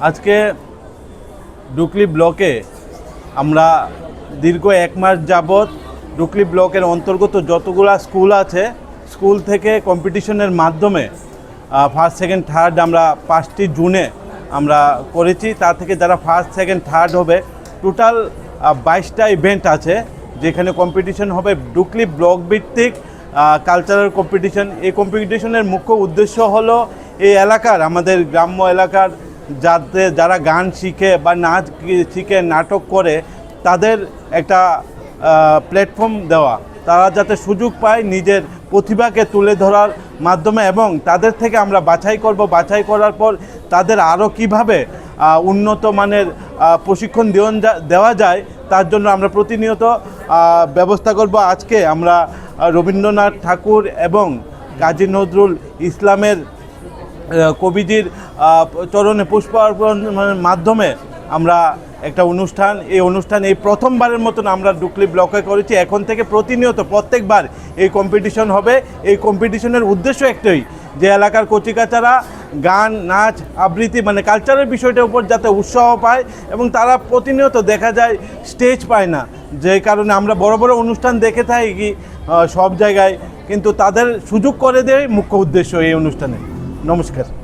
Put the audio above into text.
আজকে ডুকলি ব্লকে আমরা দীর্ঘ 1 মাস যাবৎ ডুকলি ব্লকের অন্তর্গত যতগুলো স্কুল আছে স্কুল থেকে কম্পিটিশনের মাধ্যমে ফার্স্ট সেকেন্ড থার্ড আমরা 5টি জুনে আমরা করেছি। তার থেকে যারা ফার্স্ট সেকেন্ড থার্ড হবে টোটাল 22টা ইভেন্ট আছে, যেখানে কম্পিটিশন হবে ডুকলি ব্লক ভিত্তিক কালচারাল কম্পিটিশন। এই কম্পিটিশনের মুখ্য উদ্দেশ্য হলো এই এলাকার, আমাদের গ্রাম্য এলাকার যারা গান শিখে বা নাচ শিখে নাটক করে তাদের একটা প্ল্যাটফর্ম দেওয়া, তারা যাতে সুযোগ পায় নিজের প্রতিভাকে তুলে ধরার মাধ্যমে, এবং তাদের থেকে আমরা বাছাই বাছাই করার পর তাদের আরও কীভাবে উন্নত মানের প্রশিক্ষণ দেওয়া যায় তার জন্য আমরা প্রতিনিয়ত ব্যবস্থা করব। আজকে আমরা রবীন্দ্রনাথ ঠাকুর এবং কাজী নজরুল ইসলামের কবিজির চরণে পুষ্পার্পণের মাধ্যমে আমরা একটা অনুষ্ঠান, এই প্রথমবারের মতন আমরা ডুকলি ব্লকে করেছি। এখন থেকে প্রতিনিয়ত প্রত্যেকবার এই কম্পিটিশন হবে। এই কম্পিটিশনের উদ্দেশ্য একটাই, যে এলাকার কচিকাচারা গান নাচ আবৃত্তি মানে কালচারের বিষয়টার উপর যাতে উৎসাহ পায়, এবং তারা প্রতিনিয়ত দেখা যায় স্টেজ পায় না, যে কারণে আমরা বড় বড় অনুষ্ঠান দেখে থাকি সব জায়গায়, কিন্তু তাদের সুযোগ করে দেয় মুখ্য উদ্দেশ্য এই অনুষ্ঠানে। নমস্কার।